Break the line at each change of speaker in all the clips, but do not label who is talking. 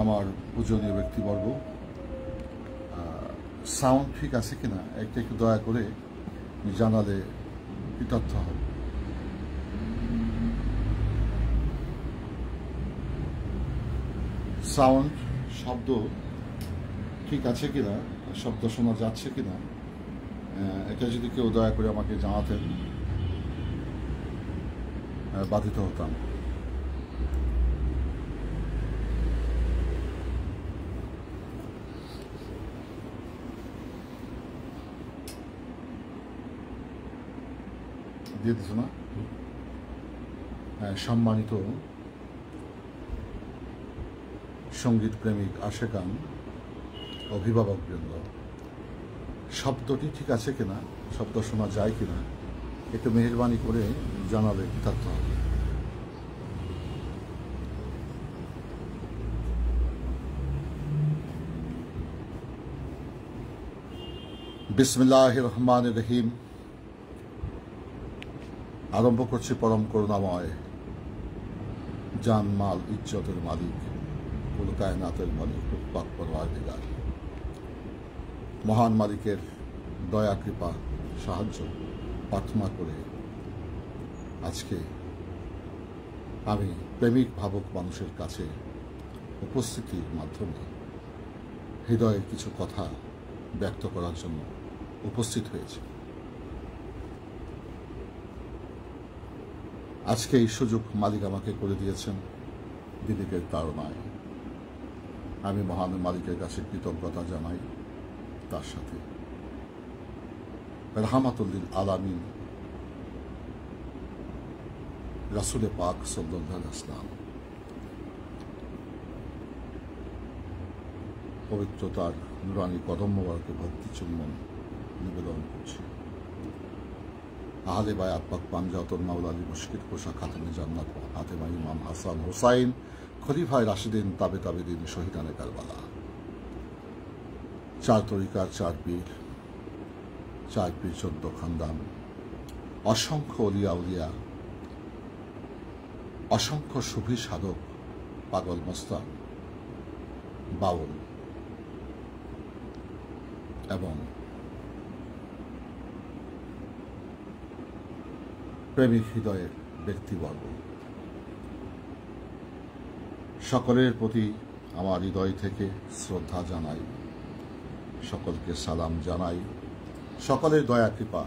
আমার পূজনীয় ব্যক্তিবর্গ, সাউন্ড ঠিক আছে কিনা একটু দয়া করে জানালে কৃতার্থ হব। সাউন্ড শব্দ ঠিক আছে কিনা, শব্দ শোনা যাচ্ছে কিনা, এটা যদি কেউ দয়া করে আমাকে জানাতেন বাধিত হতাম। দিয়ে দিস না। সম্মানিত সঙ্গীত প্রেমিক, আশেকান, অভিভাবকবৃন্দ, শব্দটি ঠিক আছে কিনা, শব্দ শোনা যায় কিনা একটু মেহেরবানি করে জানালে কৃতার্থ হবে। বিসমিল্লাহির রহমানির রহিম। আরম্ভ করছি পরম করুণাময়, জান মাল ইজ্জতের মালিক, কুল কায়নাতের মালিক, পাক পরওয়ারদিগার, মহান মালিকের দয়া কৃপা সাহায্য প্রার্থনা করে আজকে আমি প্রেমিক ভাবুক মানুষের কাছে উপস্থিতির মাধ্যমে হৃদয়ের কিছু কথা ব্যক্ত করার জন্য উপস্থিত হয়েছে। আজকে এই সুযোগ মালিক আমাকে করে দিয়েছেন বিবেকের তাড়নায়। আমি মহান মালিকের কাছে কৃতজ্ঞতা জানাই। তার সাথে রাহমাতুল আলামিন রাসূলে পাক সাল্লাল্লাহু আলাইহি ওয়াসাল্লাম পবিত্রতার নুরানি কদম মোবারকে ভক্তি চুম্বন নিবেদন করছি। আহলে বায়াত পাক পাঞ্জাতন মাওলা আলী মুশকিল কোষা খাতুনে জান্নাত ফাতেমা ইমাম হাসান হোসাইন খলিফায়ে রাশিদিন তাবে তাবেদিন শহীদানে কারবালা, চার তরিকার চার পীর 14 খানদান, অসংখ্য অলিয়া উলিয়া, অসংখ্য সুফি সাধক, পাগল মস্তান, বাউল এবং প্রেমিক হৃদয়ের ব্যক্তিবর্গ, সকলের প্রতি আমার হৃদয় থেকে শ্রদ্ধা জানাই, সকলকে সালাম জানাই। সকলের দয়া কৃপা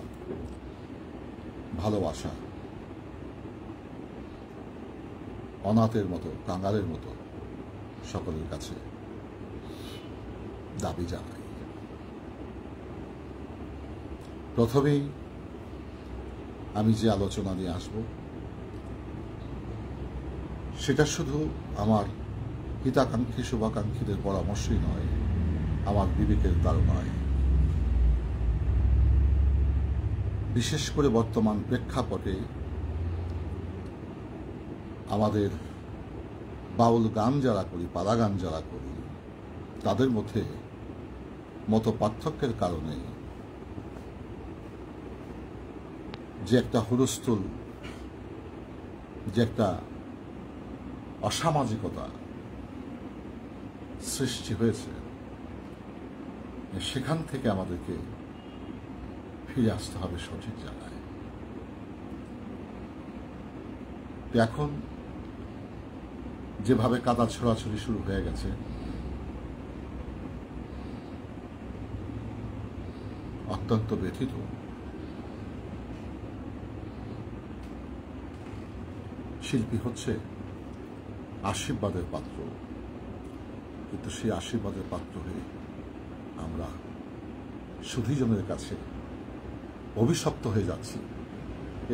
ভালোবাসা অনাথের মতো, কাঙালের মতো সকলের কাছে দাবি জানাই। প্রথমেই আমি যে আলোচনা নিয়ে আসব সেটা শুধু আমার হিতাকাঙ্ক্ষী শুভাকাঙ্ক্ষীদের পরামর্শই নয়, আমার বিবেকের তাড়নায়। বিশেষ করে বর্তমান প্রেক্ষাপটে আমাদের বাউল গান যারা করি, পালা গান যারা করি, তাদের মধ্যে মত পার্থক্যের কারণে যে একটা হুলস্থুল, যে একটা অসামাজিকতা সৃষ্টি হয়েছে, সেখান থেকে আমাদেরকে ফিরে আসতে হবে সঠিক জায়গায়। এখন যেভাবে কাদা ছোড়াছুড়ি শুরু হয়ে গেছে, অত্যন্ত ব্যথিত। শিল্পী হচ্ছে আশীর্বাদের পাত্র, কিন্তু সেই আশীর্বাদের পাত্র হয়ে আমরা সুধীজনের কাছে অভিশপ্ত হয়ে যাচ্ছি।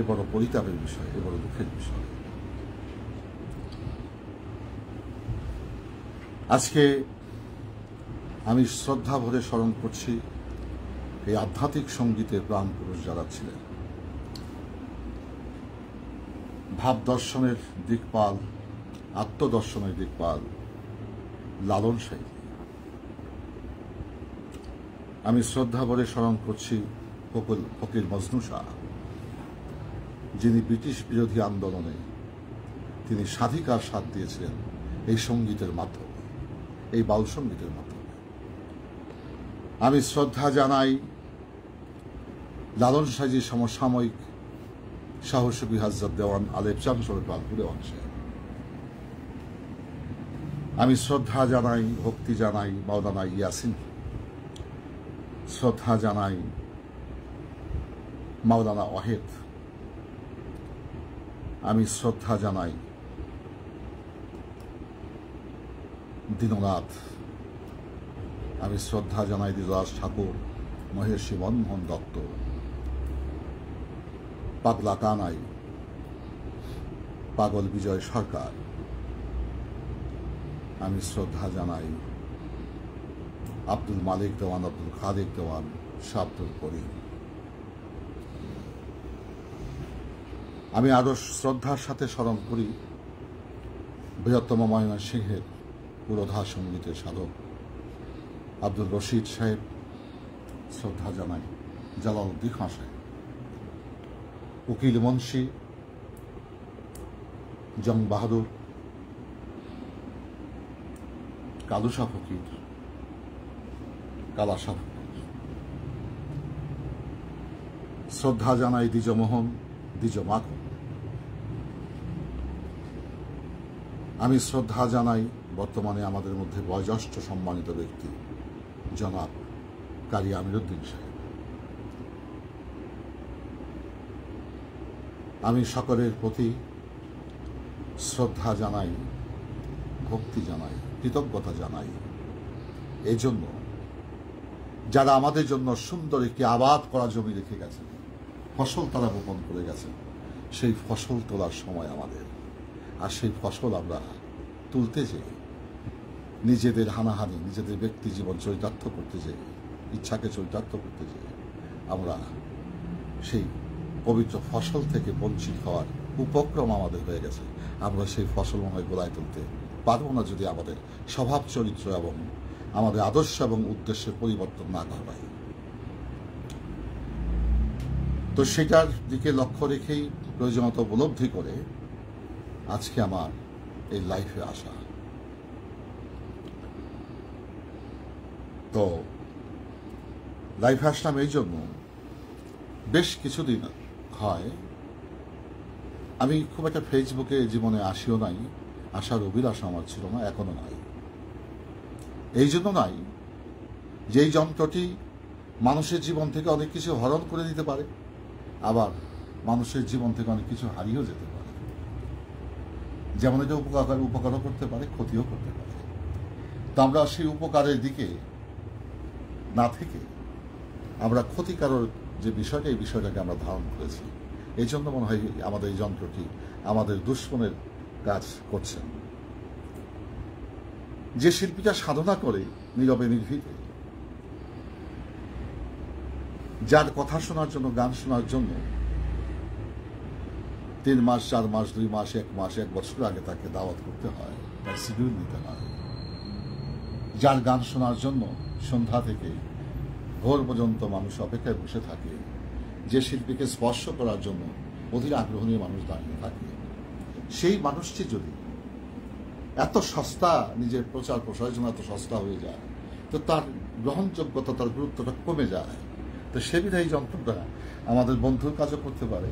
এ বড় পরিতাপের বিষয়, এ বড় দুঃখের বিষয়। আজকে আমি শ্রদ্ধা ভরে স্মরণ করছি এই আধ্যাত্মিক সঙ্গীতের প্রাণ পুরুষ যারা ছিলেন, ভাব দর্শনের দিকপাল, আত্মদর্শনের দিকপাল লালন সাঁইজি। আমি শ্রদ্ধা ভরে স্মরণ করছি ফকির মজনু শাহ, যিনি ব্রিটিশ বিরোধী আন্দোলনে তিনি স্বাধিকার সাথ দিয়েছিলেন এই সঙ্গীতের মাধ্যমে। এই বাউল সঙ্গীতের মাধ্যমে। আমি শ্রদ্ধা জানাই লালন সাজি সমসাময়িক সাহসী হাজরত দেওয়ান আলেপ চামসুল পালপুর দেওয়ান সাহেব। আমি শ্রদ্ধা জানাই, ভক্তি জানাই মাওলানা ইয়াসিন। শ্রদ্ধা জানাই মাওলানা ওয়াহেদ। আমি শ্রদ্ধা জানাই দীননাথ। আমি শ্রদ্ধা জানাই দিলরাজ ঠাকুর, মহের্ষি মনমোহন দত্ত, পাগলা কানাই, পাগল বিজয় সরকার। আমি শ্রদ্ধা জানাই আব্দুল মালিক দেওয়ান, আব্দুল খালিক দেওয়ান, শাহ আব্দুল করিম। আমি আরো শ্রদ্ধার সাথে স্মরণ করি বৃহত্তম ময়মনসিংহের পুরোধা সঙ্গীতের সাধক আব্দুল রশিদ সাহেব। শ্রদ্ধা জানাই জালালউদ্দিন খান সাহেব, উকিল মুন্সি জং বাহাদুর, কালুসা ফকির, কালাসা ফকির। শ্রদ্ধা জানাই দ্বিজমোহন, দ্বিজ মাখন। আমি শ্রদ্ধা জানাই বর্তমানে আমাদের মধ্যে বয়োজ্যেষ্ঠ সম্মানিত ব্যক্তি জনাব কারি আমিরউদ্দিন সাহেব। আমি সকলের প্রতি শ্রদ্ধা জানাই, ভক্তি জানাই, কৃতজ্ঞতা জানাই এই জন্য যারা আমাদের জন্য সুন্দর একটি আবাদ করা জমি রেখে গেছেন, ফসল তারা বপন করে গেছেন। সেই ফসল তোলার সময় আমাদের, আর সেই ফসল আমরা তুলতে যেয়ে নিজেদের হানাহানি, নিজেদের ব্যক্তি জীবন চরিতার্থ করতে যেয়ে, ইচ্ছাকে চরিতার্থ করতে যেয়ে আমরা সেই পবিত্র ফসল থেকে বঞ্চিত হওয়ার উপক্রম আমাদের হয়ে গেছে। আমরা সেই ফসল মনে হয় গোলায় তুলতে পারবো না যদি আমাদের স্বভাব চরিত্র এবং আমাদের আদর্শ এবং উদ্দেশ্যের পরিবর্তন না ঘটাই। তো সেটার দিকে লক্ষ্য রেখেই প্রয়োজনীয়তা উপলব্ধি করে আজকে আমার এই লাইফে আসা। তো লাইফে আসলাম এই জন্য, বেশ কিছুদিন হয় আমি খুব একটা ফেসবুকে জীবনে আসিও নাই, আসার অভিলাষ আমার ছিল না, এখনো নাই। এই জন্য নাই যে এই যন্ত্রটি মানুষের জীবন থেকে অনেক কিছু হরণ করে দিতে পারে, আবার মানুষের জীবন থেকে অনেক কিছু হারিয়েও যেতে পারে। যেমন এটা উপকারও করতে পারে, ক্ষতিও করতে পারে। তো আমরা সেই উপকারের দিকে না থেকে আমরা ক্ষতিকারক যে বিষয়টা, এই বিষয়টাকে আমরা ধারণ করেছি। এই জন্য মনে হয় আমাদের এই যন্ত্রটি আমাদের দুশ্মনের কাজ করছেন। যে শিল্পীটা সাধনা করে নীরবে নির্ভীতে, যার কথা শোনার জন্য, গান শোনার জন্য 3 মাস, 4 মাস, 2 মাস, 1 মাস, 1 বছর আগে তাকে দাওয়াত করতে হয়, তার শিডিউল নিতে হয়। যার গান শোনার জন্য সন্ধ্যা থেকে ভোর পর্যন্ত মানুষ অপেক্ষায় বসে থাকে, যে শিল্পীকে স্পর্শ করার জন্য অধীর আগ্রহ নিয়ে মানুষ দাঁড়িয়ে থাকে, সেই মানুষটি যদি এত সস্তা, নিজের প্রচার প্রসারের জন্য এত সস্তা হয়ে যায়, তো তার গ্রহণযোগ্যতা, তার গুরুত্বটা কমে যায়। তো সে বিধায় যন্ত্রটা আমাদের বন্ধুর কাজও করতে পারে,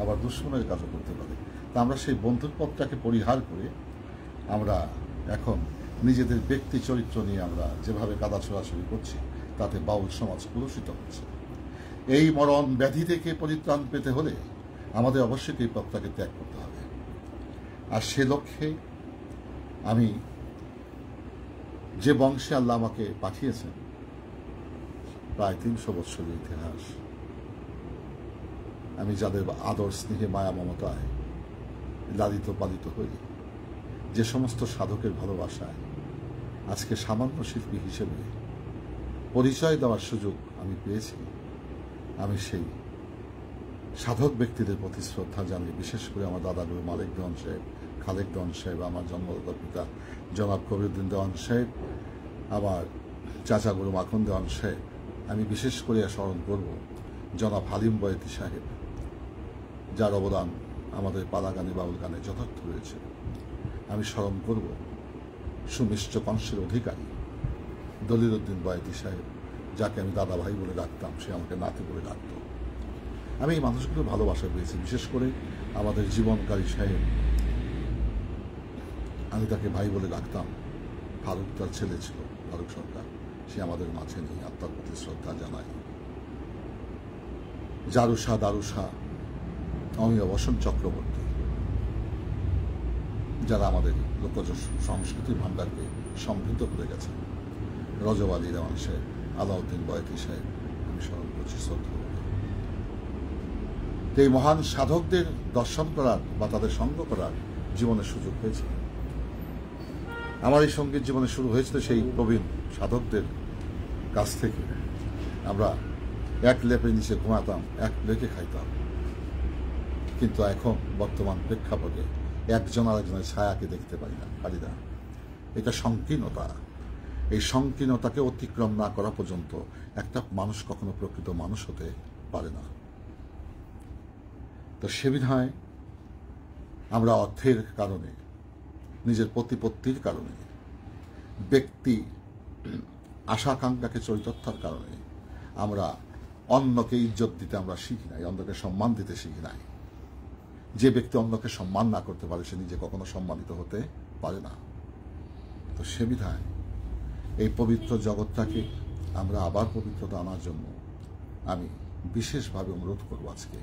আবার দুশ্মনের কাজও করতে পারে। তা আমরা সেই বন্ধুর পথটাকে পরিহার করে আমরা এখন নিজেদের ব্যক্তি চরিত্র নিয়ে আমরা যেভাবে কাদা ছোড়াছড়ি করছি, তাতে বাউল সমাজ কলুষিত হচ্ছে। এই মরণ ব্যাধি থেকে পরিত্রাণ পেতে হলে আমাদের অবশ্যই এই পথটাকে ত্যাগ করতে হবে। আর সে লক্ষ্যে আমি যে বংশে আল্লাহ আমাকে পাঠিয়েছেন, প্রায় 300 বৎসরের ইতিহাস, আমি যাদের আদর, স্নেহে, মায়া, মমতায় লালিত পালিত হই, যে সমস্ত সাধকের ভালোবাসায় আজকে সামান্য শিল্পী হিসেবে পরিচয় দেওয়ার সুযোগ আমি পেয়েছি, আমি সেই সাধক ব্যক্তিদের প্রতি শ্রদ্ধা জানিয়ে, বিশেষ করে আমার দাদাগুরু মালিক দেওয়ান সাহেব, খালেক দেওয়ান সাহেব, আমার জন্মদাতা পিতা জনাব কবিরউদ্দিন দেওয়ান সাহেব, আমার চাচা গুরু মাখন দেওয়ান সাহেব। আমি বিশেষ করে স্মরণ করব জনাব হালিম বয়েতি সাহেব, যার অবদান আমাদের পালা গানে, বাউল গানে যথার্থ রয়েছে। আমি স্মরণ করব সুমিষ্ট কংসের অধিকারী দলিলউদ্দিন বয়াতি সাহেব, যাকে আমি দাদা ভাই বলে ডাকতাম, সে আমাকে নাতি বলে ডাকত। আমি এই মানুষগুলো ভালোবাসা পেয়েছি, বিশেষ করে আমাদের জীবনকারী সাহেব, আমি তাকে ভাই বলে ডাকতাম। ফারুক তার ছেলে ছিল, ফারুক সরকার, সে আমাদের মাঝে নেই, আত্মার প্রতি শ্রদ্ধা জানাই। জারুষা দারুষা, অমিয় বসন চক্রবর্তী, যারা আমাদের লোকজ সংস্কৃতির ভাণ্ডারকে সমৃদ্ধ করে গেছেন, রজব আলী রহমান সাহেব, আলাউদ্দিন বয়াতি সাহেব, আমি স্মরণ করছি শ্রদ্ধা। এই মহান সাধকদের দর্শন করার বা তাদের সঙ্গ করার জীবনের সুযোগ হয়েছে। আমার এই সঙ্গীত জীবনে শুরু হয়েছিল সেই প্রবীণ সাধকদের কাছ থেকে। আমরা এক লেপের নিচে ঘুমাতাম, এক লেকে খাইতাম, কিন্তু এখন বর্তমান প্রেক্ষাপটে একজন আরেকজনের ছায়াকে দেখতে পারি না। এটা সংকীর্ণতা। এই সংকীর্ণতাকে অতিক্রম না করা পর্যন্ত একটা মানুষ কখনো প্রকৃত মানুষ হতে পারে না। তো সে বিধায় আমরা অর্থের কারণে, নিজের প্রতিপত্তির কারণে, ব্যক্তি আশাকাঙ্ক্ষাকে চরিতার্থের কারণে আমরা অন্যকে ইজ্জত দিতে আমরা শিখি নাই, অন্যকে সম্মান দিতে শিখি নাই। যে ব্যক্তি অন্যকে সম্মান না করতে পারে সে নিজে কখনো সম্মানিত হতে পারে না। তো সে বিধায় এই পবিত্র জগৎটাকে আমরা আবার পবিত্রতা আনার জন্য আমি বিশেষভাবে অনুরোধ করব আজকে,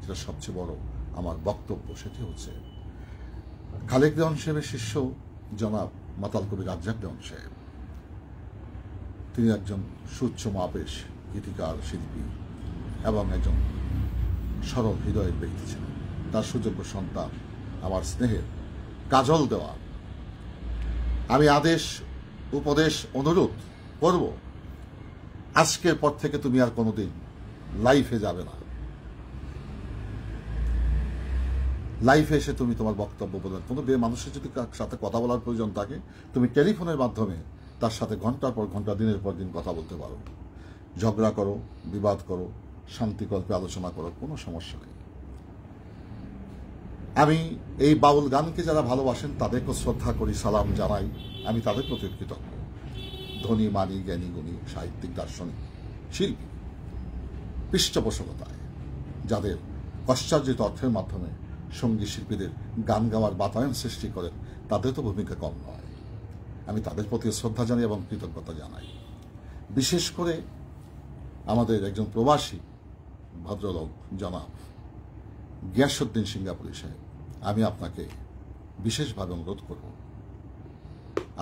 যেটা সবচেয়ে বড় আমার বক্তব্য, সেটি হচ্ছে খালেক দেওয়ান সাহেবের শিষ্য জনাব মাতাল কবি রাজ্জাক দেওয়ান সাহেব। তিনি একজন সুউচ্চ মাপের গীতিকার, শিল্পী এবং একজন সরল হৃদয়ের ব্যক্তি ছিলেন। তার সুযোগ্য সন্তান, আমার স্নেহের কাজল দেওয়ান, আমি আদেশ উপদেশ অনুরোধ করব, আজকের পর থেকে তুমি আর কোনোদিন লাইফে যাবে না। লাইফে এসে তুমি তোমার বক্তব্য বলার কোনো মানুষের যদি সাথে কথা বলার প্রয়োজন থাকে, তুমি টেলিফোনের মাধ্যমে তার সাথে ঘন্টার পর ঘন্টা, দিনের পর দিন কথা বলতে পারো। ঝগড়া করো, বিবাদ করো, শান্তিকল্পে আলোচনা করো, কোনো সমস্যা নেই। আমি এই বাউল গানকে যারা ভালোবাসেন তাদেরকে শ্রদ্ধা করি, সালাম জানাই, আমি তাদের প্রতি কৃতজ্ঞ। ধনী, মানি, জ্ঞানী, গুণী, সাহিত্যিক, দার্শনিক, শিল্পী, পৃষ্ঠপোষকতায় যাদের পশ্চাৎজিত অর্থের মাধ্যমে সঙ্গীত শিল্পীদের গান গাওয়ার বাতায়ন সৃষ্টি করেন, তাদের তো ভূমিকা কম নয়। আমি তাদের প্রতি শ্রদ্ধা জানাই এবং কৃতজ্ঞতা জানাই। বিশেষ করে আমাদের একজন প্রবাসী ভদ্রলোক জনাব গিয়াসউদ্দিন সিঙ্গাপুরী সাহেব, আমি আপনাকে বিশেষভাবে অনুরোধ করব,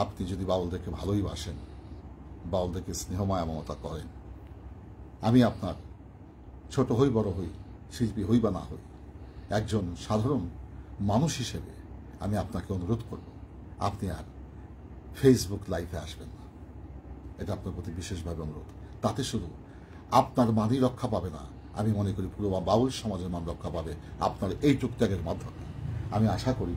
আপনি যদি বাউলদেরকে ভালোই বাসেন, বাউলদেরকে স্নেহমায়া মমতা করেন, আমি আপনার ছোট হই বড় হই, শিল্পী হই বা না হই, একজন সাধারণ মানুষ হিসেবে আমি আপনাকে অনুরোধ করব, আপনি আর ফেসবুক লাইভে আসবেন না। এটা আপনার প্রতি বিশেষভাবে অনুরোধ। তাতে শুধু আপনার মানই রক্ষা পাবে না, আমি মনে করি পুরো বাউল সমাজের মান রক্ষা পাবে আপনার এই টুকটাকের মাধ্যমে। আমি আশা করি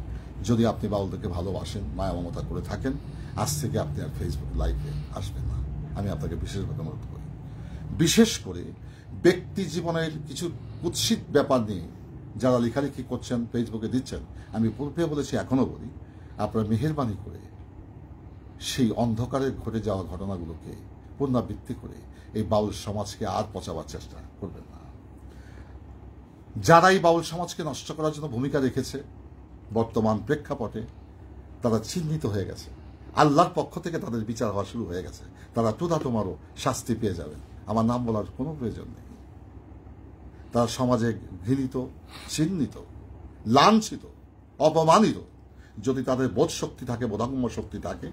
যদি আপনি বাউলদেরকে ভালোবাসেন, মায়া মমতা করে থাকেন, আজ থেকে আপনি আর ফেসবুক লাইভে আসবেন না। আমি আপনাকে বিশেষভাবে অনুরোধ করি। বিশেষ করে ব্যক্তি জীবনের কিছু কুৎসিত ব্যাপার নিয়ে যারা লেখালেখি করছেন, ফেসবুকে দিচ্ছেন, আমি পূর্বে বলেছি, এখনো বলি, আপনারা মেহেরবানি করে সেই অন্ধকারে ঘটে যাওয়া ঘটনাগুলোকে পুনরাবৃত্তি করে এই বাউল সমাজকে আর পচাবার চেষ্টা করবেন না। যারা এই বাউল সমাজকে নষ্ট করার জন্য ভূমিকা রেখেছে, বর্তমান প্রেক্ষাপটে তারা চিহ্নিত হয়ে গেছে। আল্লাহর পক্ষ থেকে তাদের বিচার হওয়া শুরু হয়ে গেছে। তারা তোমারও শাস্তি পেয়ে যাবেন, আমার নাম বলার কোনো প্রয়োজন নেই। তারা সমাজে ঘৃণিত, চিহ্নিত, লাঞ্ছিত, অপমানিত। যদি তাদের বোধ শক্তি থাকে, বোধাগম্য শক্তি থাকে,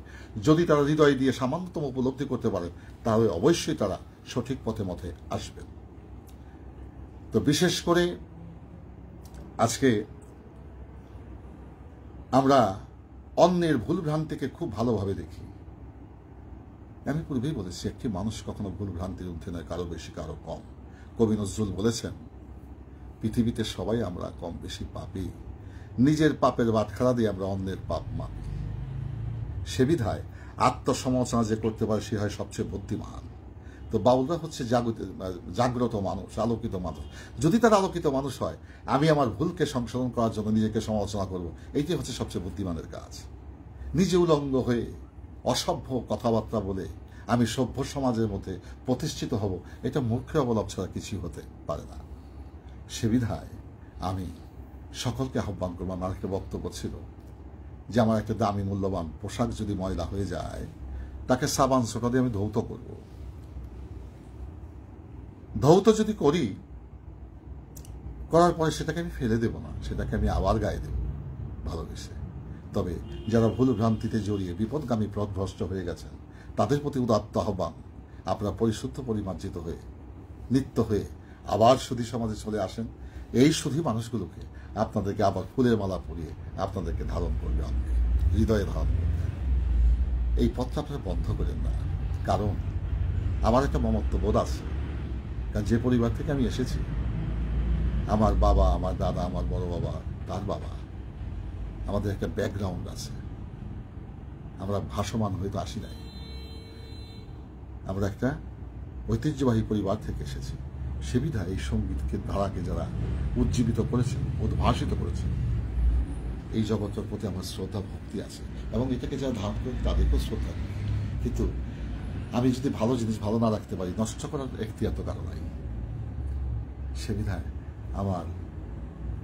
যদি তারা হৃদয় দিয়ে সামান্যতম উপলব্ধি করতে পারে, তাহলে অবশ্যই তারা সঠিক পথে আসবেন। তো বিশেষ করে আজকে আমরা অন্যের ভুল ভ্রান্তিকে খুব ভালোভাবে দেখি। আমি পূর্বেই বলেছি, একটি মানুষ কখনো ভুল ভ্রান্তির ঊর্ধ্বে নয়, কারো বেশি কারো কম। কবি নজরুল বলেছেন, পৃথিবীতে সবাই আমরা কম বেশি পাপী, নিজের পাপের বাটখারা দিয়ে আমরা অন্যের পাপ মাপি। সে বিধায় আত্মসমালোচনা যে করতে পারে সে হয় সবচেয়ে বুদ্ধিমান। তো বাউলরা হচ্ছে জাগ্রত মানুষ, আলোকিত মানুষ। যদি তারা আলোকিত মানুষ হয়, আমি আমার ভুলকে সংশোধন করার জন্য নিজেকে সমালোচনা করব, এইটি হচ্ছে সবচেয়ে বুদ্ধিমানের কাজ। নিজে উলঙ্গ হয়ে অসভ্য কথাবার্তা বলে আমি সভ্য সমাজের মধ্যে প্রতিষ্ঠিত হব, এটা মূর্খের অবলম্ব ছাড়া কিছুই হতে পারে না। সে বিধায় আমি সকলকে আহ্বান করব। আমার একটা বক্তব্য ছিল যে আমার একটা দামি মূল্যবান পোশাক যদি ময়লা হয়ে যায়, তাকে সাবান সোটা দিয়ে আমি ধৌত করব। ধৌত যদি করি, করার পরে সেটাকে আমি ফেলে দেব না, সেটাকে আমি আবার গায়ে দেব ভালোবেসে। তবে যারা ভুল ভ্রান্তিতে জড়িয়ে বিপদগামী পথভ্রষ্ট হয়ে গেছেন, তাদের প্রতি উদাত্ত আহ্বান, আপনারা পরিশুদ্ধ পরিমার্জিত হয়ে নিত্য হয়ে আবার সুধী সমাজে চলে আসেন। এই সুধী মানুষগুলোকে আপনাদেরকে আবার ফুলের মালা পরিয়ে আপনাদেরকে ধারণ করবে, হৃদয়ে ধারণ করবে। এই পথটা আপনারা বন্ধ করেন না, কারণ আমার একটা মমত্ব বোধ আছে। কারণ যে পরিবার থেকে আমি এসেছি, আমার বাবা, আমার দাদা, আমার বড় বাবা, তার বাবা, আমাদের একটা ব্যাকগ্রাউন্ড আছে। আমরা ভাসমান হয়তো আসি নাই, আমরা একটা ঐতিহ্যবাহী পরিবার থেকে এসেছি। সে বিধায় এই সঙ্গীতকে ধারাকে যারা উজ্জীবিত করেছেন, উদ্ভাসিত করেছেন, এই জগতের প্রতি আমার শ্রদ্ধা ভক্তি আছে, এবং এটাকে যারা ধারণ করে তাদেরকেও শ্রদ্ধা করি। কিন্তু আমি যদি ভালো জিনিস ভালো না রাখতে পারি, নষ্ট করার এখতিয়ার তো কারো নাই। সে বিধায় আমার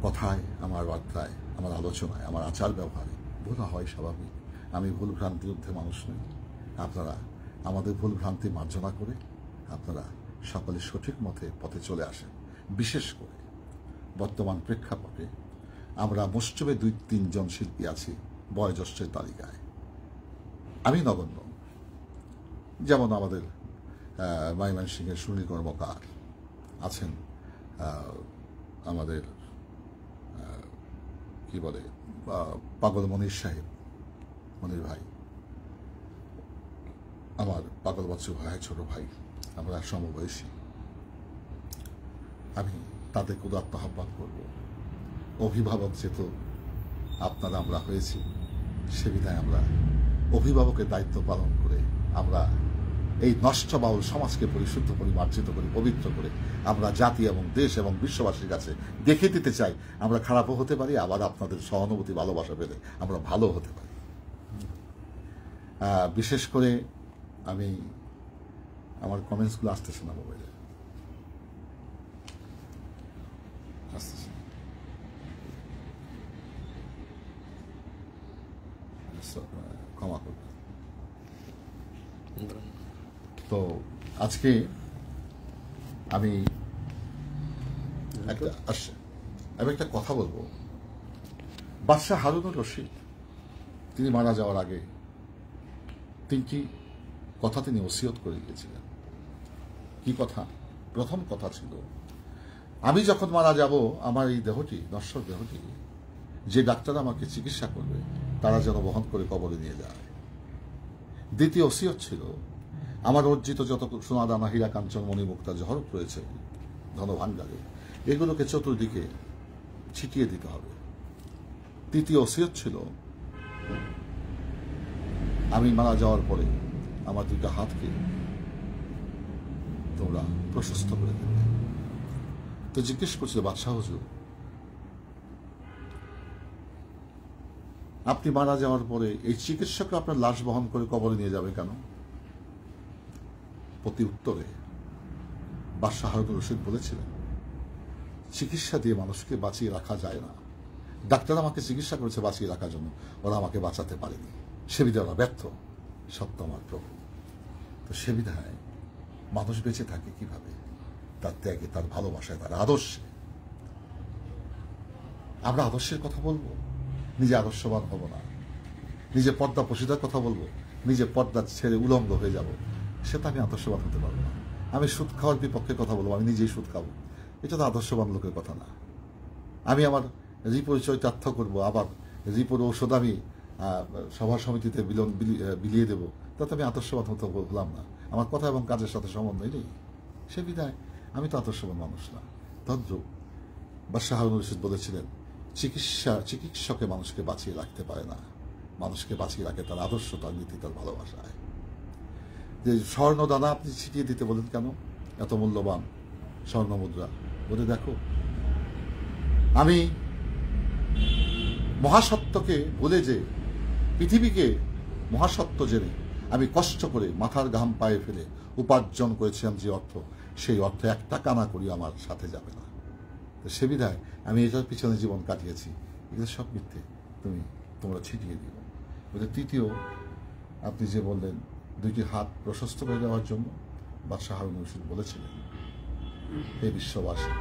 কথায়, আমার বার্তায়, আমার আলোচনায়, আমার আচার ব্যবহারে ভুল হয় স্বাভাবিক। আমি ভুল ভ্রান্তির ঊর্ধ্বে মানুষ নই। আপনারা আমাদের ভুল ভ্রান্তি মার্জনা করে আপনারা সকলে সঠিক পথে চলে আসেন। বিশেষ করে বর্তমান প্রেক্ষাপটে আমরা মোষ্টবে 2-3 জন শিল্পী আছি বয়োজ্যেষ্ঠের তালিকায়, আমি নগণ্য। যেমন আমাদের ময়মনসিংহের সুনীল কর্মকার আছেন, আমাদের কি বলে পাগল মনির সাহেব, মনির ভাই, আমার পাগল বাচ্চু ভাই, ছোট ভাই, আমরা সমবয়সী। আমি তাদেরকে উদাত্ত আহ্বান করব। অভিভাবক যেহেতু আপনারা আমরা হয়েছি, সে বিধায় আমরা অভিভাবকের দায়িত্ব পালন করে আমরা এই নষ্ট বাউল সমাজকে পরিশুদ্ধ পরিমার্জিত করে পবিত্র করে আমরা জাতি এবং দেশ এবং বিশ্ববাসীর কাছে দেখে দিতে চাই আমরা খারাপও হতে পারি, আবার আপনাদের সহানুভূতি ভালোবাসা পেলে আমরা ভালো হতে পারি। বিশেষ করে আমি আমার কমেন্টসগুলো আসতেছে না মোবাইলে, আসতেছে ক্ষমা করবেন। তো আজকে আমি একটা কথা বলবো। বাদশাহ হারুনুর রশিদ তিনি মারা যাওয়ার আগে 3টি কথা তিনি ওসিয়ত করে গিয়েছিলেন। কি কথা? প্রথম কথা ছিল, আমি যখন মারা যাব আমার এই দেহটি, নশ্বর দেহটি, যে ডাক্তার আমাকে চিকিৎসা করবে তারা যেন বহন করে কবরে নিয়ে যায়। দ্বিতীয় ওসিয়ত ছিল, আমার অর্জিত যত সোনা দানা হীরা কাঞ্চন মণি মুক্তা জহরত রয়েছে ধনভাণ্ডারে, এগুলোকে চতুর্দিকে ছিটিয়ে দিতে হবে। তৃতীয় ওসিয়ত ছিল, আমি মারা যাওয়ার পরে আমার 2টা হাতকে তোমরা প্রশস্ত করে দেবে। তো জিজ্ঞেস করছিল, বাদশাহ হুজুর, আপনি মারা যাওয়ার পরে এই চিকিৎসক আপনার লাশ বহন করে কবরে নিয়ে যাবে কেন? প্রতি উত্তরে বাদশাহ হারুনুর রশিদ বলেছিলেন, চিকিৎসা দিয়ে মানুষকে বাঁচিয়ে রাখা যায় না। ডাক্তার আমাকে চিকিৎসা করেছে বাঁচিয়ে রাখার জন্য, ওরা আমাকে বাঁচাতে পারেনি, সে বিধায় ওরা ব্যর্থ, সত্য আমার প্রভু। তো সে বিধায় মানুষ বেঁচে থাকে কিভাবে? তার ত্যাগে, তার ভালোবাসায়, তার আদর্শে। আমরা আদর্শের কথা বলবো, নিজে আদর্শবান হব না। নিজে পর্দা পশিদার কথা বলবো, নিজে পর্দা ছেড়ে উলঙ্গ হয়ে যাব, সেটা আমি আদর্শবান হতে পারবো না। আমি সুদ খাওয়ার বিপক্ষে কথা বলবো, আমি নিজেই সুদ খাবো, এটা তো আদর্শবান লোকের কথা না। আমি আমার রিপোর চরিতার্থ করবো, আবার রিপোর ঔষধ আমি সভা সমিতিতে বিলিয়ে দেবো, তাতে আমি আদর্শবান হতে বললাম না। আমার কথা এবং কাজের সাথে সম্বন্ধই নেই। সে বিধায় আমি তো আদর্শবান মানুষ না। তদ্রূপ বাদশাহ হারুনুর রশিদ বলেছিলেন, চিকিৎসকে মানুষকে বাঁচিয়ে রাখতে পারে না, মানুষকে বাঁচিয়ে রাখে তার আদর্শ, তার নীতি, তার ভালোবাসায়। যে স্বর্ণ দানা আপনি ছিটিয়ে দিতে বলেন কেন? এত মূল্যবান স্বর্ণ মুদ্রা, বলে দেখো আমি মহাসত্যকে বলে যে পৃথিবীকে মহাসত্য জেনে আমি কষ্ট করে মাথার ঘাম পায়ে ফেলে উপার্জন করেছিলাম যে অর্থ, সেই অর্থ এক টাকা না করি আমার সাথে যাবে না। তো সে বিধায় আমি এটার পিছনে জীবন কাটিয়েছি। এগুলো সব মিথ্যে, তোমরা ছিটিয়ে দিও। তৃতীয়, আপনি যে বললেন দুইটি হাত প্রশস্ত করে দেওয়ার জন্য, বাদশাহ হারুন রশিদ বলেছিলেন, হে বিশ্ববাসী,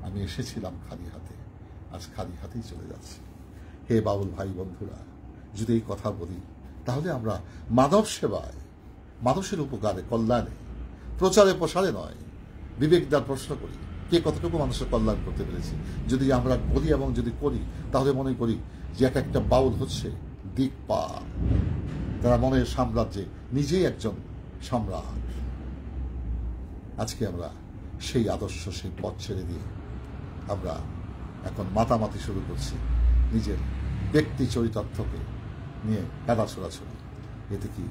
আমি এসেছিলাম খালি হাতে, আজ খালি হাতেই চলে যাচ্ছি। হে বাউল ভাই বন্ধুরা, যদি এই কথা বলি তাহলে আমরা মানব সেবায়, মানুষের উপকারে, কল্যাণে, প্রচারে প্রসারে নয়, বিবেক দ্বার প্রশ্ন করি কে কতটুকু মানুষের কল্যাণ করতে পেরেছি। যদি আমরা বলি এবং যদি করি তাহলে মনে করি যে এক একটা বাউল হচ্ছে দিকপাল, তারা মনের সাম্রাজ্যে নিজেই একজন সম্রাট। আজকে আমরা সেই আদর্শ, সেই পথ ছেড়ে দিয়ে আমরা এখন মাতামাতি শুরু করছি নিজের ব্যক্তি চরিতার্থকে নিয়ে কাদা ছোড়াছড়ি। এতে কি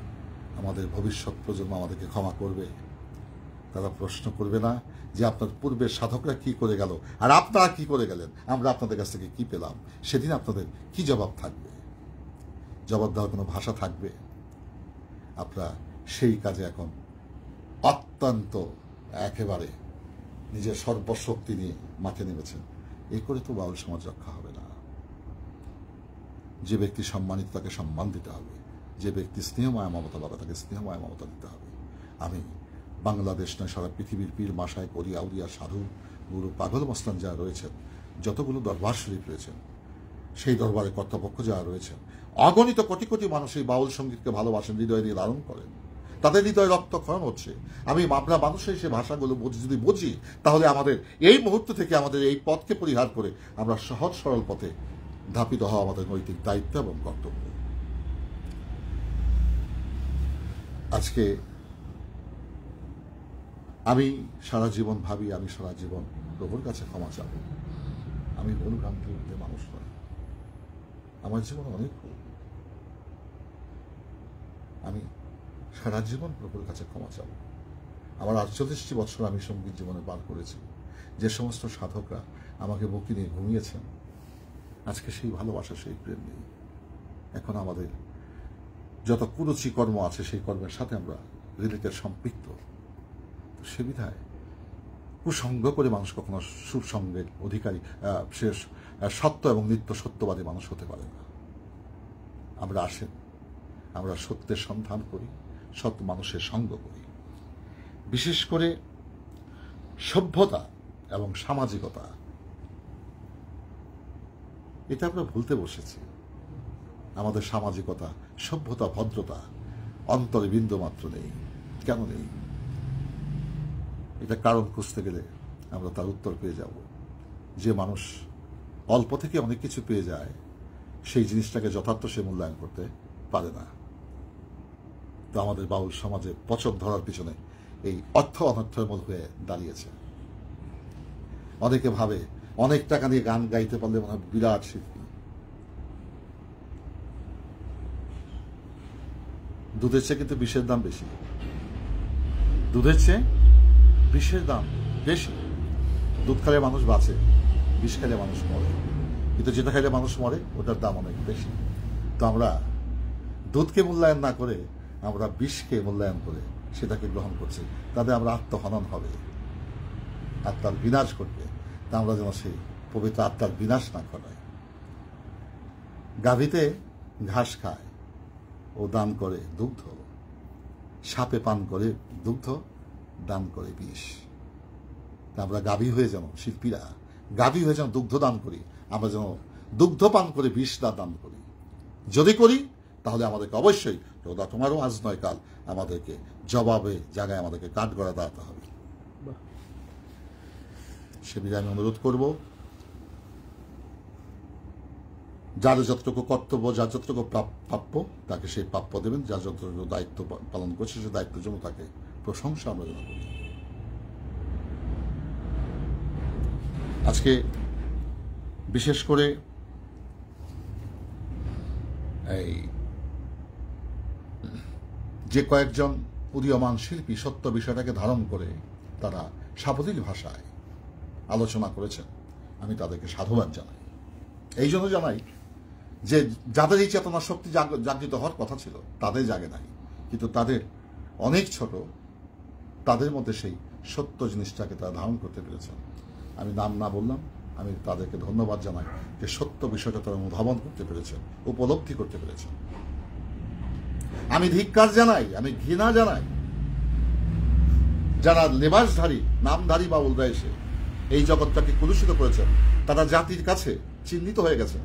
আমাদের ভবিষ্যৎ প্রজন্ম আমাদেরকে ক্ষমা করবে? তারা প্রশ্ন করবে না যে আপনার পূর্বের সাধকরা কি করে গেল আর আপনারা কি করে গেলেন, আমরা আপনাদের কাছ থেকে কি পেলাম? সেদিন আপনাদের কি জবাব থাকবে? জবাব দেওয়ার কোনো ভাষা থাকবে? আপনারা সেই কাজে এখন অত্যন্ত একেবারে নিজের সর্বশক্তি নিয়ে মাঠে নেমেছেন। এই করে তো বাউল সমাজ রক্ষা হবে না। যে ব্যক্তি সম্মানিত তাকে সম্মান দিতে হবে, যে ব্যক্তি স্নেহময় মমতা পাবে তাকে স্নেহময় মমতা দিতে হবে। আমি বাংলাদেশ নয়, সারা পৃথিবীর পীর, মাসায়, করিয়া, আউলিয়া, সাধু, গুরু, পাগল মস্তান যারা রয়েছেন, যতগুলো দরবার শরীফ রয়েছেন, সেই দরবারে কর্তৃপক্ষ যারা রয়েছেন, অগণিত কোটি কোটি মানুষ এই বাউল সঙ্গীতকে ভালোবাসেন, হৃদয় দিয়ে লালন করেন, তাদের হৃদয় রক্তক্ষরণ হচ্ছে। আমরা মানুষের সে ভাষাগুলো যদি বুঝি তাহলে আমাদের এই মুহূর্ত থেকে আমাদের এই পথকে পরিহার করে আমরা সহজ সরল পথে ধাপিত হওয়া আমাদের নৈতিক দায়িত্ব এবং কর্তব্য। আজকে আমি সারা জীবন ভাবি, আমি সারা জীবন প্রভুর কাছে ক্ষমা চাব। আমি ভুল ভ্রান্তির মধ্যে মানুষ নয়, আমার জীবন অনেক ভুল। আমি সারা জীবন প্রভুর কাছে ক্ষমা চাব। আমার 48টি বছর আমি সঙ্গীত জীবনে পার করেছি। যে সমস্ত সাধকরা আমাকে বুকে নিয়ে ঘুমিয়েছেন, আজকে সেই ভালোবাসা, সেই প্রেম নেই। এখন আমাদের যত কুরুচি কর্ম আছে সেই কর্মের সাথে আমরা রিলেটেড, সম্পৃক্ত। সে বিধায় কুসঙ্গ করে মানুষ কখনো সুসঙ্গের অধিকারী, সে সত্য এবং নিত্য সত্যবাদী মানুষ হতে পারে না। আমরা আসেন, আমরা সত্যের সন্ধান করি, সৎ মানুষের সঙ্গ করি। বিশেষ করে সভ্যতা এবং সামাজিকতা, এটা আমরা ভুলতে বসেছি। আমাদের সামাজিকতা, সভ্যতা, ভদ্রতা অন্তরে বিন্দু মাত্র নেই। কেন নেই? এটা কারণ খুঁজতে গেলে আমরা তার উত্তর পেয়ে যাব। যে মানুষ অল্প থেকে অনেক কিছু পেয়ে যায়, সেই জিনিসটাকে যথার্থ সে মূল্যায়ন করতে পারে না। তো আমাদের বাউল সমাজে পচন ধরার পিছনে এই অর্থ অনর্থের মূল হয়ে দাঁড়িয়েছে। অনেকে ভাবে অনেক টাকা দিয়ে গান গাইতে পারলে মনে হয় বিরাট শিল্পী। দুধের চেয়ে কিন্তু বিষের দাম বেশি। দুধের চেয়ে বিষের দাম বেশি। দুধ খাইলে মানুষ বাঁচে, বিষ খাইলে মানুষ মরে। কিন্তু যেটা খাইলে মানুষ মরে ওটার দাম অনেক বেশি। তো আমরা দুধকে মূল্যায়ন না করে আমরা বিষকে মূল্যায়ন করে সেটাকে গ্রহণ করছি। তাদের আমরা আত্মহনন হবে, আত্মার বিনাশ ঘটবে। তা আমরা যেন সেই পবিত্র আত্মার বিনাশ না ঘটাই। গাভীতে ঘাস খায়, ও দান করে দুগ্ধ। সাপে পান করে দুগ্ধ, দান করে বিষ। আমরা গাভী হয়ে যেন, শিল্পীরা গাভী হয়ে যেন দুগ্ধ দান করি, আমরা যেন দুগ্ধ পান করে বিষ না দান করি। যদি করি তাহলে আমাদেরকে অবশ্যই, রোদা তোমারও আজ নয় কাল, আমাদেরকে জবাবে জায়গায় আমাদেরকে কাঠগড়া দাঁড়াতে হবে। সে বিধায় আমি অনুরোধ করব, যার যতটুকু কর্তব্য, যার যতটুকু প্রাপ্য তাকে সেই প্রাপ্য দেবেন। যার যতটুকু দায়িত্ব পালন করছে সে দায়িত্বের জন্য তাকে প্রশংসা আমরা যেন করি। আজকে বিশেষ করে এই যে কয়েকজন উদীয়মান শিল্পী সত্য বিষয়টাকে ধারণ করে তারা সাবলীল ভাষায় আলোচনা করেছেন, আমি তাদেরকে সাধুবাদ জানাই। এই জন্য জানাই যে যাদের এই চেতনা শক্তি জাগৃত হওয়ার কথা ছিল তাদের জাগে নাই, কিন্তু তাদের অনেক ছোট, তাদের মধ্যে সেই সত্য জিনিসটাকে তারা ধারণ করতে পেরেছেন। আমি নাম না বললাম, আমি তাদেরকে ধন্যবাদ জানাই যে সত্য বিষয়টা তারা অনুধাবন করতে পেরেছেন, উপলব্ধি করতে পেরেছেন। আমি ধিক্কার জানাই, আমি ঘৃণা জানাই যারা লেবাসধারী নামধারী বাউলরা এসে এই জগৎটাকে কলুষিত করেছেন, তারা জাতির কাছে চিহ্নিত হয়ে গেছে।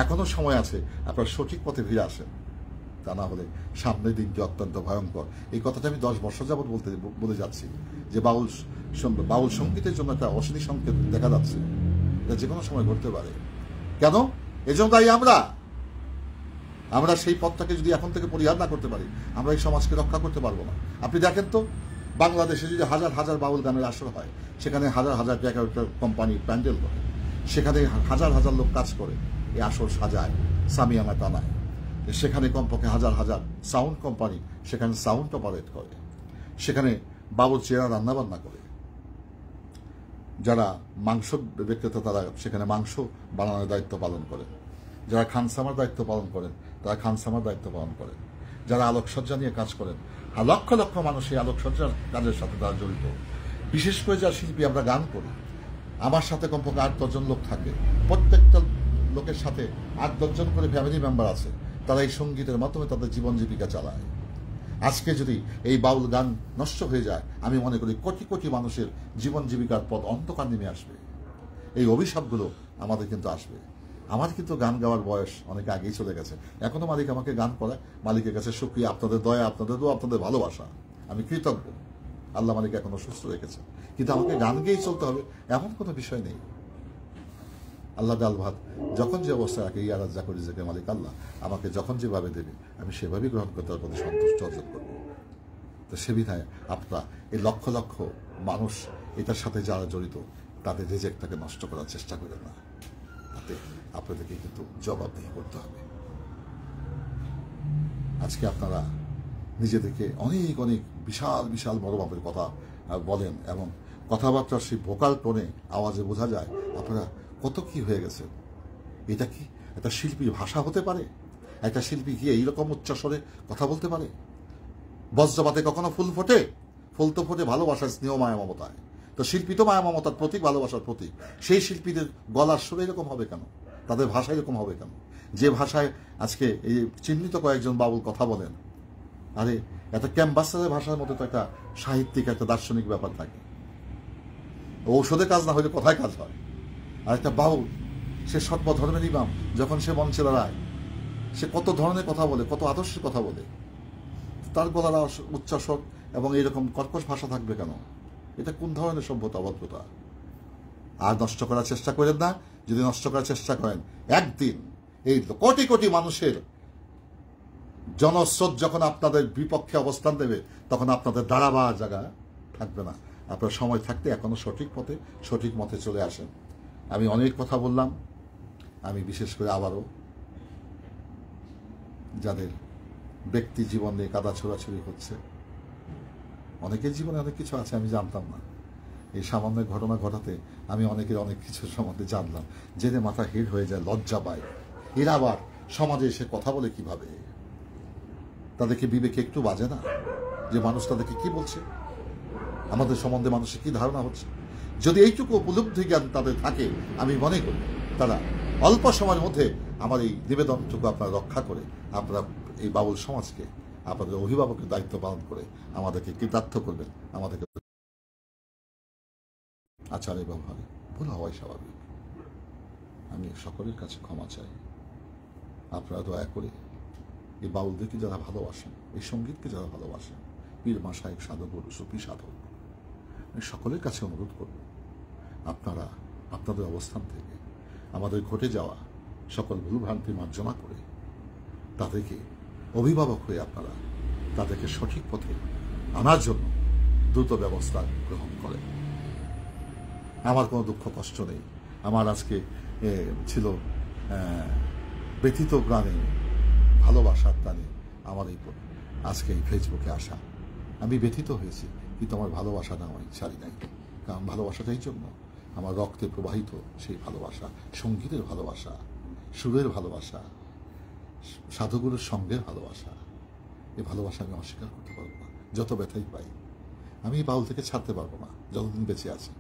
এখনো সময় আছে, আপনারা সঠিক পথে ফিরে আসেন, তা না হলে সামনের দিনটি অত্যন্ত ভয়ঙ্কর। এই কথাটা আমি 10 বছর যাবৎ বলে যাচ্ছি যে বাউল সঙ্গীতের জন্য একটা অশনি সংকেত দেখা যাচ্ছে, এটা যে কোনো সময় ঘটতে পারে। কেন? এজন্য তাই আমরা সেই পথটাকে যদি এখন থেকে পরিহার না করতে পারি, আমরা এই সমাজকে রক্ষা করতে পারবো না। আপনি দেখেন তো, বাংলাদেশে যদি হাজার হাজার বাউল গানের আসর হয়, সেখানে হাজার হাজার কোম্পানি প্যান্ডেল করে, সেখানে হাজার হাজার লোক কাজ করে, এই আসর সাজায়, সামিয়ানা টানায়, সেখানে কমপক্ষে হাজার হাজার সাউন্ড কোম্পানি সেখানে সাউন্ড অপারেট করে, সেখানে বাবুর চেরা রান্নাবান্না করে, যারা মাংস বিক্রেতা তারা সেখানে মাংস বানানোর দায়িত্ব পালন করেন, যারা খানসামার দায়িত্ব পালন করেন তারা খানসামার দায়িত্ব পালন করেন, যারা আলোকসজ্জা নিয়ে কাজ করেন, লক্ষ লক্ষ মানুষ এই আলোকসজ্জার কাজের সাথে তারা জড়িত। বিশেষ করে যারা শিল্পী, আমরা গান করি, আমার সাথে কমপক্ষে 8-10 জন লোক থাকে, প্রত্যেকটা লোকের সাথে 8-10 জন করে ফ্যামিলি মেম্বার আছে, তারা এই সঙ্গীতের মাধ্যমে তাদের জীবন জীবিকা চালায়। আজকে যদি এই বাউল গান নষ্ট হয়ে যায়, আমি মনে করি কোটি কোটি মানুষের জীবন জীবিকার পথ অন্ধকার নেমে আসবে। এই অভিশাপগুলো আমাদের কিন্তু আসবে। আমার কিন্তু গান গাওয়ার বয়স অনেক আগেই চলে গেছে, এখনো মালিক আমাকে গান করায়। মালিকের কাছে শুকরিয়া, আপনাদের দয়া, আপনাদের দোয়া, আপনাদের ভালোবাসা, আমি কৃতজ্ঞ। আল্লাহ মালিক এখনো সুস্থ রেখেছে, কিন্তু আমাকে গান গেয়েই চলতে হবে এমন কোনো বিষয় নেই। আল্লাহ ডাল ভাত যখন যে অবস্থায় রাখে, ইয়ারাজ্জা করি যে মালিক আল্লাহ আমাকে যখন যেভাবে দেবে আমি সেভাবেই গ্রহণ করতে তার প্রতি সন্তুষ্ট অর্জন করব। তো সে বিধায় আপনারা এই লক্ষ লক্ষ মানুষ এটার সাথে যারা জড়িত, তাদের রিজেক্টটাকে নষ্ট করার চেষ্টা করেন না, তাতে আপনাদেরকে কিন্তু জবাবদিহি করতে হবে। আজকে আপনারা নিজেদেরকে অনেক অনেক বিশাল বিশাল বড় মাপের কথা বলেন, এবং কথাবার্তার সেই ভোকাল টোনে আওয়াজে বোঝা যায় আপনারা কত কি হয়ে গেছে। এটা কি একটা শিল্পীর ভাষা হতে পারে? একটা শিল্পী কি এইরকম উচ্চস্বরে কথা বলতে পারে? বজ্রপাতে কখনো ফুল ফোটে? ফুল তো ফোটে ভালোবাসার স্নেহ মায়া মমতায়। তো শিল্পী তো মায়া মমতার প্রতীক, ভালোবাসার প্রতীক। সেই শিল্পীদের গলার সুর এরকম হবে কেন? তাদের ভাষা এরকম হবে কেন? যে ভাষায় আজকে এই চিহ্নিত কয়েকজন বাবুল কথা বলেন, আরে একটা ক্যাম্পাসের ভাষার মধ্যে তো একটা সাহিত্যিক, একটা দার্শনিক ব্যাপার থাকে। ঔষধে কাজ না হলে কথায় কাজ হয়। আর একটা বাউল, সে সর্বধর্মের ইমাম, যখন সে মঞ্চে দাঁড়ায়, সে কত ধরনের কথা বলে, কত আদর্শের কথা বলে। তার গলার উচ্চাস্বর এবং এইরকম কর্কশ ভাষা থাকবে কেন? এটা কোন ধরনের সভ্যতা, অভদ্রতা? আর নষ্ট করার চেষ্টা করেন না। যদি নষ্ট করার চেষ্টা করেন, একদিন এই কোটি কোটি মানুষের জনস্রোত যখন আপনাদের বিপক্ষে অবস্থান দেবে, তখন আপনাদের দাঁড়াবার জায়গা থাকবে না। আপনার সময় থাকতে এখনো সঠিক পথে, সঠিক মতে চলে আসেন। আমি অনেক কথা বললাম। আমি বিশেষ করে আবারও যাদের ব্যক্তি জীবন নিয়ে কাদা ছোড়াছুড়ি হচ্ছে, অনেকের জীবনে অনেক কিছু আছে আমি জানতাম না। এই সামান্য ঘটনা ঘটাতে আমি অনেকের অনেক কিছুর সম্বন্ধে জানলাম, জেনে মাথা হিট হয়ে যায়, লজ্জা পায়। এরা আবার সমাজে এসে কথা বলে কিভাবে? তাদেরকে বিবেকে একটু বাজে না যে মানুষ তাদেরকে কি বলছে, আমাদের সম্বন্ধে মানুষের কি ধারণা হচ্ছে? যদি এইটুকু উপলব্ধি জ্ঞান তাদের থাকে, আমি মনে করি তারা অল্প সময়ের মধ্যে আমার এই নিবেদনটুকু আপনারা রক্ষা করে, আপনারা এই বাউল সমাজকে আপনাদের অভিভাবকের দায়িত্ব পালন করে আমাদেরকে কৃতার্থ করবেন। আমাদেরকে আচারে ব্যবহারে ভুল হওয়াই স্বাভাবিক। আমি সকলের কাছে ক্ষমা চাই। আপনারা দয়া করে এই বাউলদেরকে যারা ভালোবাসেন, এই সঙ্গীতকে যারা ভালোবাসেন, পীর মাশায়েখ, সাধক, সুফি সাধক, আমি সকলের কাছে অনুরোধ করব, আপনারা আপনাদের অবস্থান থেকে আমাদের ঘটে যাওয়া সকল ভুলভ্রান্তি মার্জনা করে তাদেরকে অভিভাবক হয়ে আপনারা তাদেরকে সঠিক পথে আনার জন্য দ্রুত ব্যবস্থা গ্রহণ করেন। আমার কোনো দুঃখ কষ্ট নেই। আমার আজকে ছিল ব্যথিত প্রাণে, ভালোবাসার প্রাণে আমার এই আজকে এই ফেসবুকে আসা। আমি ব্যথিত হয়েছি, কিন্তু আমার ভালোবাসাটা আমি ছাড়ি নাই। কারণ ভালোবাসাটাই জন্য আমার রক্তে প্রবাহিত সেই ভালোবাসা, সঙ্গীতের ভালোবাসা, সুরের ভালোবাসা, সাধুগুরুর সঙ্গের ভালোবাসা, এই ভালোবাসা আমি অস্বীকার করতে পারবো না। যত ব্যথাই পাই আমি এই বাউল থেকে ছাড়তে পারবো না যতদিন বেঁচে আছি।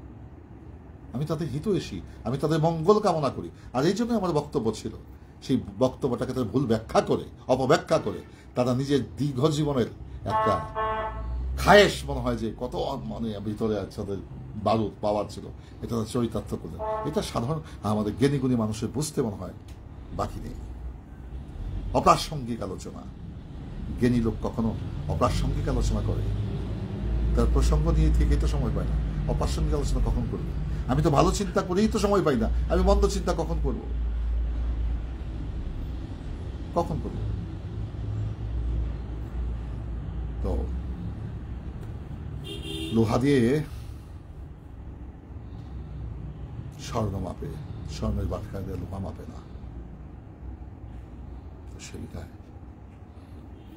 আমি তাদের হিতৈষী, আমি তাদের মঙ্গল কামনা করি। আর এই জন্য আমার বক্তব্য ছিল, সেই বক্তব্যটাকে তাদের ভুল ব্যাখ্যা করে, অপব্যাখ্যা করে তারা নিজের দীর্ঘ জীবনের একটা খায়েশ মনে হয় যে কত মানে ভিতরে তাদের বারুদ পাওয়ার ছিল, এটা তারা চরিতার্থ করলেন। এটা সাধারণ আমাদের জ্ঞানীগুণী মানুষের বুঝতে মনে হয় বাকি নেই। অপ্রাসঙ্গিক আলোচনা, জ্ঞানী লোক কখনো অপ্রাসঙ্গিক আলোচনা করে? তার প্রসঙ্গ নিয়ে থেকেই তো সময় পায় না, অপ্রাসঙ্গিক আলোচনা কখন করবে? আমি তো ভালো চিন্তা করেই তো সময় পাই না, আমি মন্দ চিন্তা কখন করব? কখন করব? তো লোহা দিয়ে স্বর্ণ মাপে, স্বর্ণের বাটখারা দিয়ে লোহা মাপে না। তো সেটাই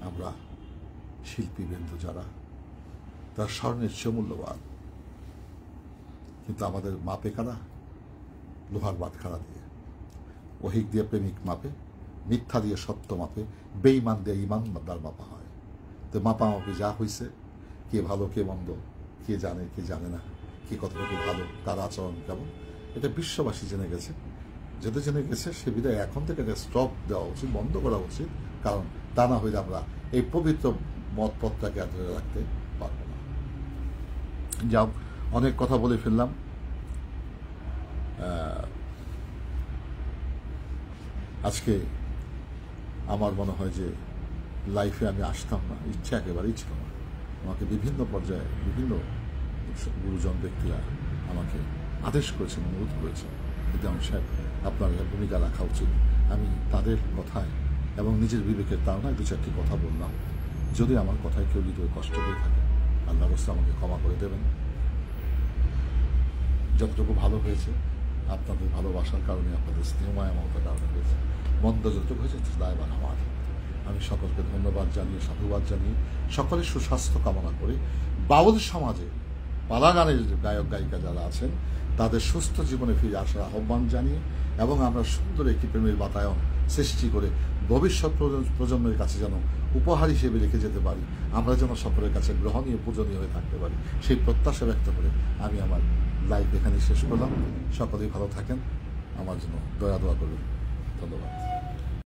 আমরা শিল্পীবৃন্দ যারা, তার স্বর্ণের চেয়ে মূল্যবান, কিন্তু আমাদের মাপে কারা? লোহার বাটখারা দিয়ে। ওহিক দিয়ে প্রেমিক মাপে, মিথ্যা দিয়ে সত্য মাপে, বেঈমান দিয়ে ইমানদার মাপা হয়। তো মাপামাপি যা হয়েছে, কে ভালো কে মন্দ, কে জানে কে জানে না, কে কতটুকু ভালো, তার আচরণ কেমন, এটা বিশ্ববাসী জেনে গেছে। যেটা জেনে গেছে সে বিদায় এখন থেকে এটা স্টপ দেওয়া উচিত, বন্ধ করা উচিত। কারণ তা না হইলে আমরা এই পবিত্র মতপথটাকে আর ধরে রাখতে পারবো না। যাও, অনেক কথা বলে ফেললাম। আজকে আমার মনে হয় যে লাইফে আমি আসতাম না, ইচ্ছা একেবারেই ছিল না। আমাকে বিভিন্ন পর্যায়ে বিভিন্ন গুরুজন ব্যক্তিরা আমাকে আদেশ করেছেন, অনুরোধ করেছেন, ইমাম সাহেব আপনার ভূমিকা রাখা উচিত। আমি তাদের কথায় এবং নিজের বিবেকের তাড়নায় দু চারটি কথা বললাম। যদি আমার কথায় কেউ হৃদয়ে কষ্ট পেয়ে থাকে, আল্লাহ অবশ্যই আমাকে ক্ষমা করে দেবেন। যতটুকু ভালো হয়েছে আপনাদের ভালোবাসার কারণে, আপনাদের স্নেহময় মমতার কারণে হয়েছে। মন্দ যতটুকু হয়েছে দায়ভার আমার। আমি সকলকে ধন্যবাদ জানিয়ে, সাধুবাদ জানিয়ে, সকলের সুস্বাস্থ্য কামনা করে বাউল সমাজে পালা গানের গায়ক গায়িকা যারা আছেন তাদের সুস্থ জীবনে ফিরে আসার আহ্বান জানিয়ে এবং আমরা সুন্দর একটি প্রেমের বাতায়ন সৃষ্টি করে ভবিষ্যৎ প্রজন্মের কাছে যেন উপহার হিসেবে রেখে যেতে পারি, আমরা যেন সকলের কাছে গ্রহণীয় পূজনীয় হয়ে থাকতে পারি, সেই প্রত্যাশা ব্যক্ত করে আমি আমার লাইভ এখানে শেষ করলাম। সকলেই ভালো থাকেন, আমার জন্য দয়া করবেন। ধন্যবাদ।